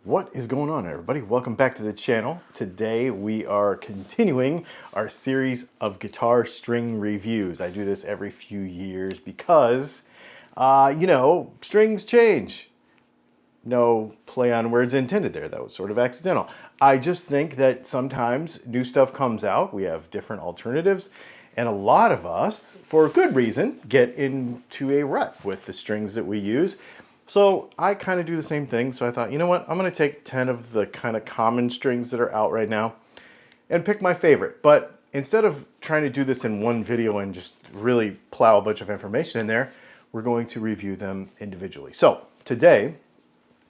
What is going on, everybody? Welcome back to the channel. Today we are continuing our series of guitar string reviews. I do this every few years because, strings change. No play on words intended there. That was sort of accidental. I just think that sometimes new stuff comes out. We have different alternatives. And a lot of us, for good reason, get into a rut with the strings that we use. So I kind of do the same thing. So I thought, you know what? I'm going to take 10 of the kind of common strings that are out right now and pick my favorite. But instead of trying to do this in one video and just really plow a bunch of information in there, we're going to review them individually. So today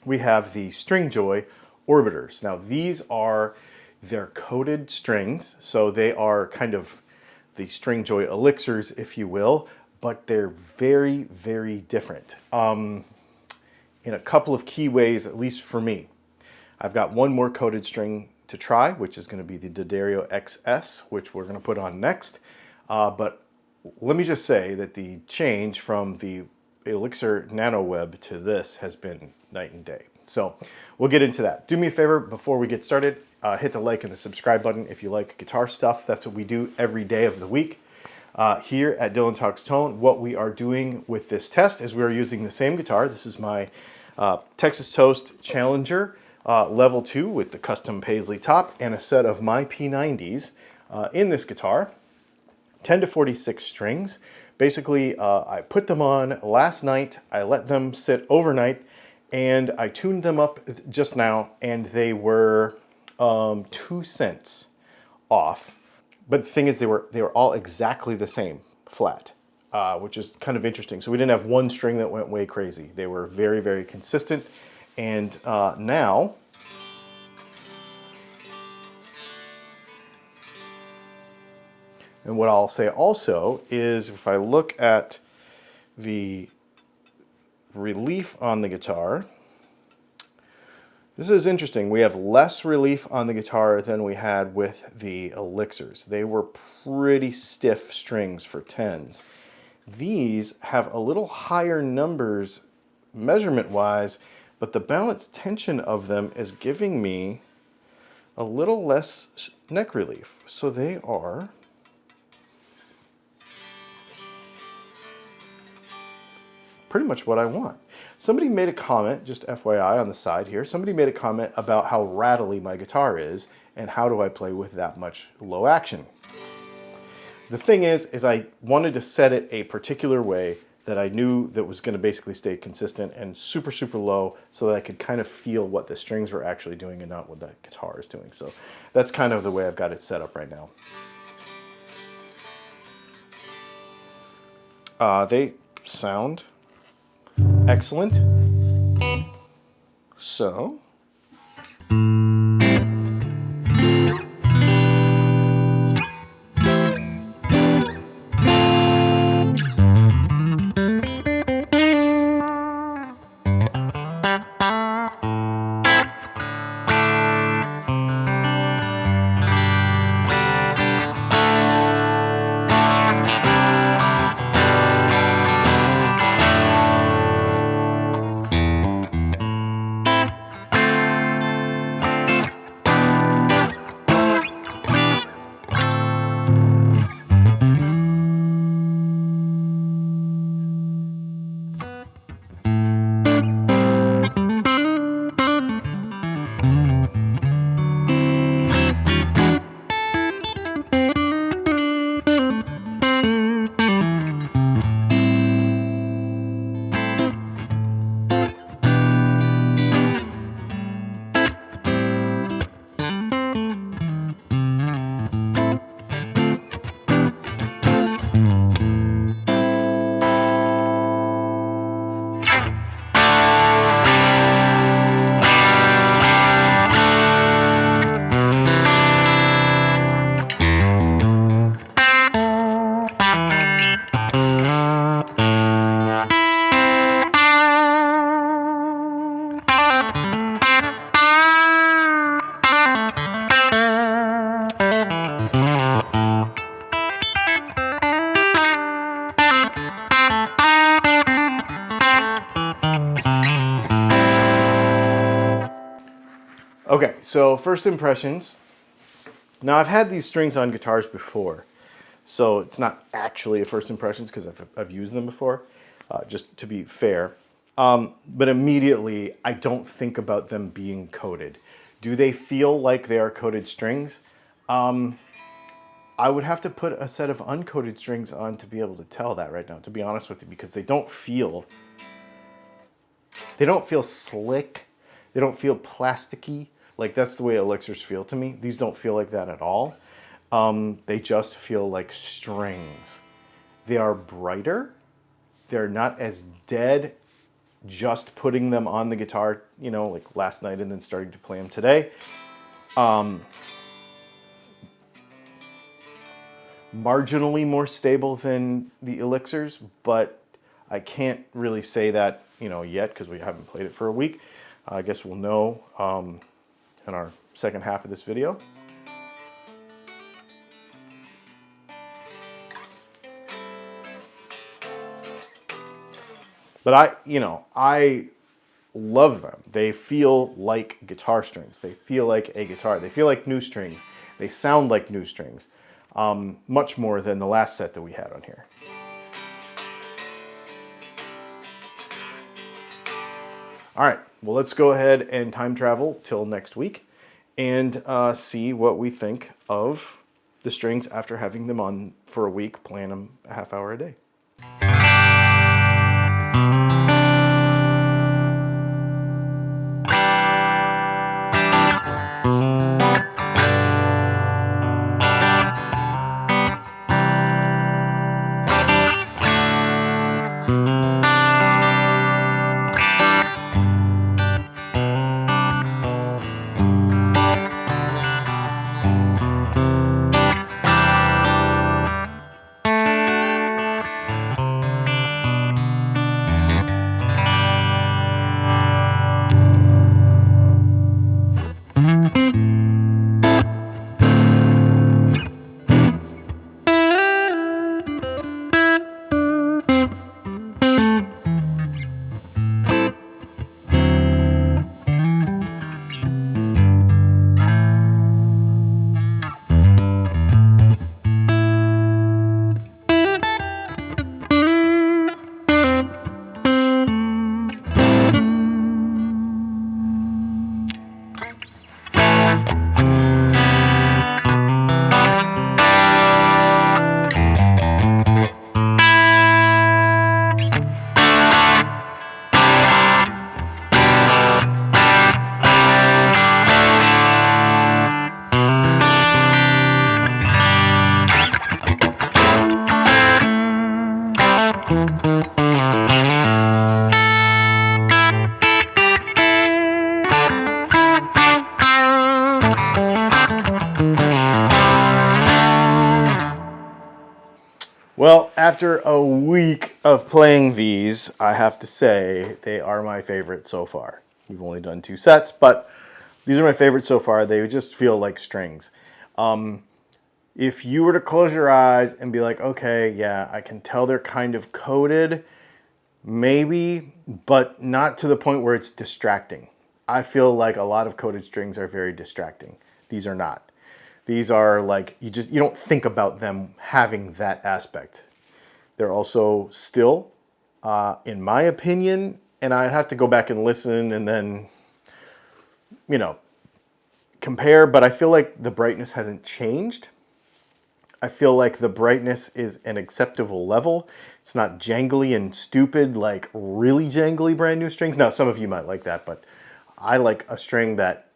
we have the Stringjoy Orbiters. Now these are their coated strings. So they are kind of the Stringjoy elixirs, if you will, but they're very, very different. In a couple of key ways, at least for me. I've got one more coated string to try, which is going to be the D'Addario XS, which we're going to put on next. But let me just say that the change from the Elixir Nano Web to this has been night and day. So we'll get into that. Do me a favor before we get started, hit the like and the subscribe button if you like guitar stuff. That's what we do every day of the week. Here at DylanTalksTone, what we are doing with this test is we are using the same guitar. This is my Texas Toast Challenger Level 2 with the custom paisley top and a set of my P90s in this guitar. 10 to 46 strings. Basically, I put them on last night. I let them sit overnight and I tuned them up just now and they were 2 cents off. But the thing is, they were all exactly the same, flat, which is kind of interesting. So we didn't have one string that went way crazy. They were very, very consistent. And now, and what I'll say also is if I look at the relief on the guitar, this is interesting. We have less relief on the guitar than we had with the elixirs. They were pretty stiff strings for 10s. These have a little higher numbers measurement-wise, but the balance tension of them is giving me a little less neck relief. So they are pretty much what I want. Somebody made a comment, just FYI on the side here, somebody made a comment about how rattly my guitar is and how do I play with that much low action. The thing is I wanted to set it a particular way that I knew that was going to basically stay consistent and super, super low so that I could kind of feel what the strings were actually doing and not what the guitar is doing. So that's kind of the way I've got it set up right now. They sound excellent. So Okay, so first impressions. Now I've had these strings on guitars before, so it's not actually a first impressions because I've used them before, just to be fair. But immediately I don't think about them being coated. Do they feel like they are coated strings? I would have to put a set of uncoated strings on to be able to tell that right now, to be honest with you, because they don't feel slick. They don't feel plasticky. Like that's the way elixirs feel to me. These don't feel like that at all. They just feel like strings. They are brighter. They're not as dead just putting them on the guitar, you know, like last night and then starting to play them today. Marginally more stable than the elixirs, but I can't really say that, you know, yet because we haven't played it for a week. I guess we'll know in our second half of this video. But I love them. They feel like guitar strings. They feel like a guitar. They feel like new strings. They sound like new strings. Much more than the last set that we had on here. All right, well, let's go ahead and time travel till next week and see what we think of the strings after having them on for a week, playing them a half hour a day. Well, after a week of playing these, I have to say they are my favorite so far. We've only done 2 sets, but these are my favorite so far. They just feel like strings. If you were to close your eyes and be like, okay, yeah, I can tell they're kind of coated, maybe, but not to the point where it's distracting. I feel like a lot of coated strings are very distracting. These are not. These are like, you don't think about them having that aspect. They're also still, in my opinion, and I'd have to go back and listen and then, you know, compare, but I feel like the brightness hasn't changed. I feel like the brightness is an acceptable level. It's not jangly and stupid, like really jangly brand new strings. Now, some of you might like that, but I like a string that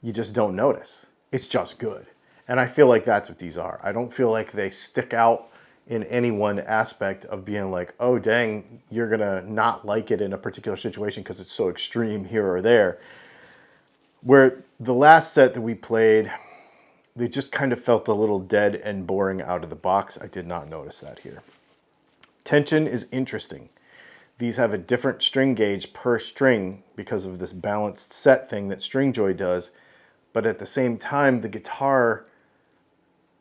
you just don't notice. It's just good. And I feel like that's what these are. I don't feel like they stick out in any one aspect of being like, oh, dang, you're going to not like it in a particular situation because it's so extreme here or there. Where the last set that we played, they just kind of felt a little dead and boring out of the box. I did not notice that here. Tension is interesting. These have a different string gauge per string because of this balanced set thing that Stringjoy does. But at the same time, the guitar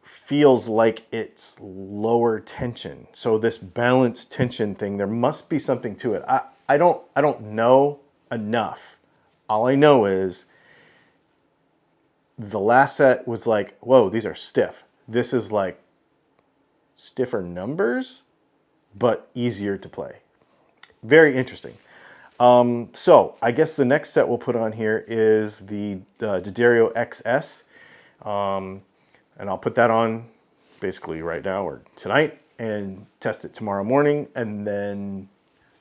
feels like it's lower tension. So this balanced tension thing, there must be something to it. I don't know enough. All I know is the last set was like, whoa, these are stiff. This is like stiffer numbers, but easier to play. Very interesting. So I guess the next set we'll put on here is the D'Addario XS. And I'll put that on basically right now or tonight and test it tomorrow morning and then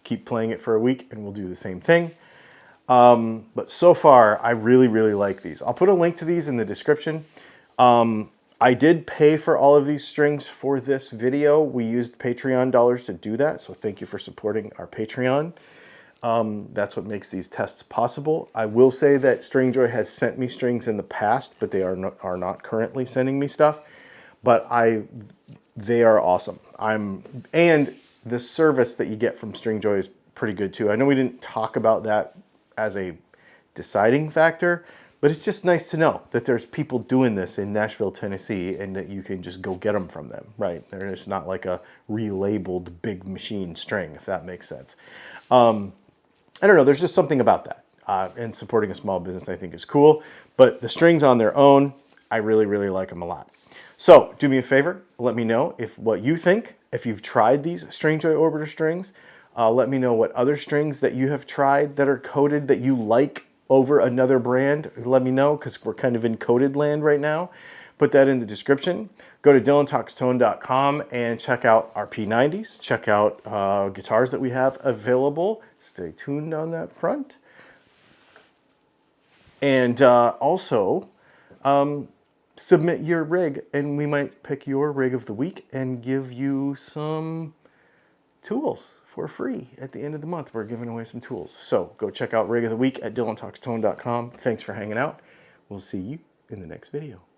keep playing it for a week and we'll do the same thing. But so far, I really, really like these. I'll put a link to these in the description. I did pay for all of these strings for this video. We used Patreon dollars to do that, so thank you for supporting our Patreon. That's what makes these tests possible. I will say that Stringjoy has sent me strings in the past, but they are not currently sending me stuff. But they are awesome. And the service that you get from Stringjoy is pretty good too. I know we didn't talk about that as a deciding factor, but it's just nice to know that there's people doing this in Nashville, Tennessee, and that you can just go get them from them, right? There's not like a relabeled big machine string, if that makes sense. I don't know, there's just something about that. And supporting a small business I think is cool, but the strings on their own, I really, really like them a lot. So do me a favor, let me know what you think, if you've tried these Stringjoy Orbiter strings. Let me know what other strings that you have tried that are coated that you like over another brand. Let me know, because we're kind of in coated land right now. Put that in the description. Go to DylanTalksTone.com and check out our P90s. Check out guitars that we have available. Stay tuned on that front. And also, submit your rig, and we might pick your rig of the week and give you some tools for free at the end of the month. We're giving away some tools. So go check out Rig of the Week at DylanTalksTone.com. Thanks for hanging out. We'll see you in the next video.